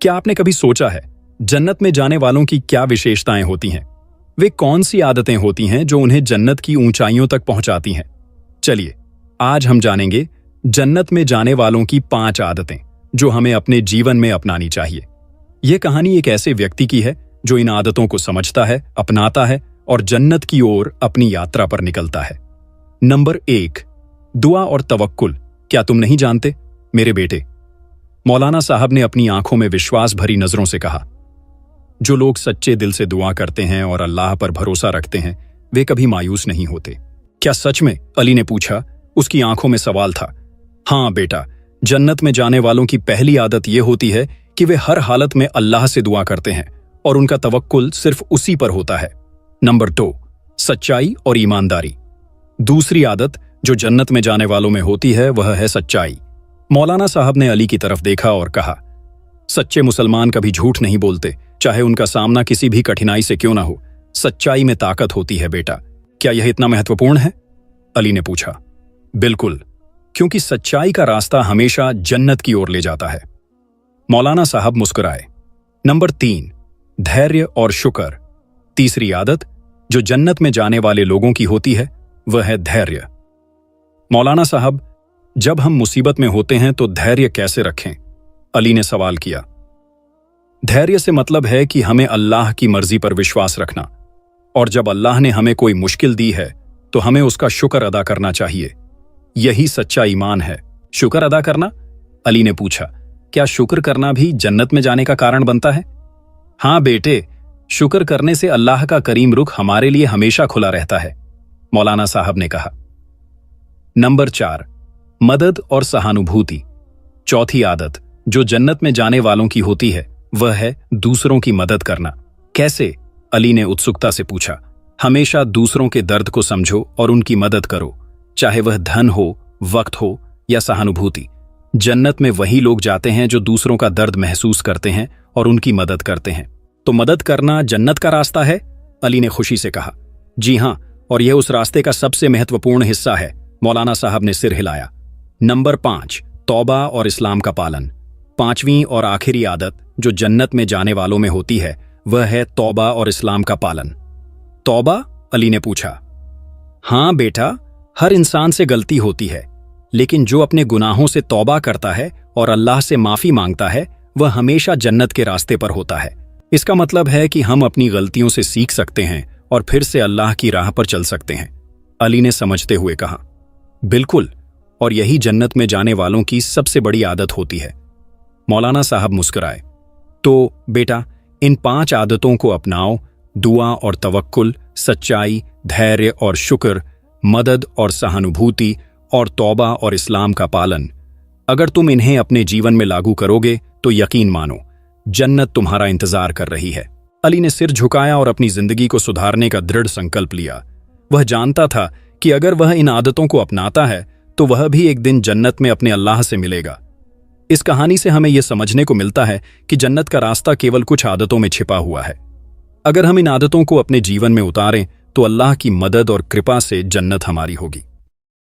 क्या आपने कभी सोचा है जन्नत में जाने वालों की क्या विशेषताएं होती हैं? वे कौन सी आदतें होती हैं जो उन्हें जन्नत की ऊंचाइयों तक पहुंचाती हैं? चलिए, आज हम जानेंगे जन्नत में जाने वालों की 5 आदतें जो हमें अपने जीवन में अपनानी चाहिए। यह कहानी एक ऐसे व्यक्ति की है जो इन आदतों को समझता है, अपनाता है और जन्नत की ओर अपनी यात्रा पर निकलता है। नंबर 1, दुआ और तवक्कुल। क्या तुम नहीं जानते मेरे बेटे? मौलाना साहब ने अपनी आंखों में विश्वास भरी नजरों से कहा। जो लोग सच्चे दिल से दुआ करते हैं और अल्लाह पर भरोसा रखते हैं, वे कभी मायूस नहीं होते। क्या सच में? अली ने पूछा। उसकी आंखों में सवाल था। हाँ बेटा, जन्नत में जाने वालों की पहली आदत यह होती है कि वे हर हालत में अल्लाह से दुआ करते हैं और उनका तवक्कुल सिर्फ उसी पर होता है। नंबर 2, सच्चाई और ईमानदारी। दूसरी आदत जो जन्नत में जाने वालों में होती है वह है सच्चाई। मौलाना साहब ने अली की तरफ देखा और कहा, सच्चे मुसलमान कभी झूठ नहीं बोलते, चाहे उनका सामना किसी भी कठिनाई से क्यों ना हो। सच्चाई में ताकत होती है बेटा। क्या यह इतना महत्वपूर्ण है? अली ने पूछा। बिल्कुल, क्योंकि सच्चाई का रास्ता हमेशा जन्नत की ओर ले जाता है। मौलाना साहब मुस्कुराए। नंबर 3, धैर्य और शुक्र। तीसरी आदत जो जन्नत में जाने वाले लोगों की होती है वह है धैर्य। मौलाना साहब, जब हम मुसीबत में होते हैं तो धैर्य कैसे रखें? अली ने सवाल किया। धैर्य से मतलब है कि हमें अल्लाह की मर्जी पर विश्वास रखना, और जब अल्लाह ने हमें कोई मुश्किल दी है तो हमें उसका शुक्र अदा करना चाहिए। यही सच्चा ईमान है। शुक्र अदा करना? अली ने पूछा। क्या शुक्र करना भी जन्नत में जाने का कारण बनता है? हाँ बेटे, शुक्र करने से अल्लाह का करीम रुख हमारे लिए हमेशा खुला रहता है, मौलाना साहब ने कहा। नंबर 4, मदद और सहानुभूति। चौथी आदत जो जन्नत में जाने वालों की होती है वह है दूसरों की मदद करना। कैसे? अली ने उत्सुकता से पूछा। हमेशा दूसरों के दर्द को समझो और उनकी मदद करो, चाहे वह धन हो, वक्त हो या सहानुभूति। जन्नत में वही लोग जाते हैं जो दूसरों का दर्द महसूस करते हैं और उनकी मदद करते हैं। तो मदद करना जन्नत का रास्ता है? अली ने खुशी से कहा। जी हां, और यह उस रास्ते का सबसे महत्वपूर्ण हिस्सा है, मौलाना साहब ने सिर हिलाया। नंबर 5, तौबा और इस्लाम का पालन। 5वीं और आखिरी आदत जो जन्नत में जाने वालों में होती है वह है तौबा और इस्लाम का पालन। तौबा? अली ने पूछा। हां बेटा, हर इंसान से गलती होती है, लेकिन जो अपने गुनाहों से तौबा करता है और अल्लाह से माफी मांगता है वह हमेशा जन्नत के रास्ते पर होता है। इसका मतलब है कि हम अपनी गलतियों से सीख सकते हैं और फिर से अल्लाह की राह पर चल सकते हैं। अली ने समझते हुए कहा। बिल्कुल, और यही जन्नत में जाने वालों की सबसे बड़ी आदत होती है। मौलाना साहब मुस्कुराए। तो बेटा, इन 5 आदतों को अपनाओ। दुआ और तवक्कुल, सच्चाई, धैर्य और शुक्र, मदद और सहानुभूति और तौबा और इस्लाम का पालन। अगर तुम इन्हें अपने जीवन में लागू करोगे तो यकीन मानो, जन्नत तुम्हारा इंतजार कर रही है। अली ने सिर झुकाया और अपनी जिंदगी को सुधारने का दृढ़ संकल्प लिया। वह जानता था कि अगर वह इन आदतों को अपनाता है तो वह भी एक दिन जन्नत में अपने अल्लाह से मिलेगा। इस कहानी से हमें यह समझने को मिलता है कि जन्नत का रास्ता केवल कुछ आदतों में छिपा हुआ है। अगर हम इन आदतों को अपने जीवन में उतारें तो अल्लाह की मदद और कृपा से जन्नत हमारी होगी।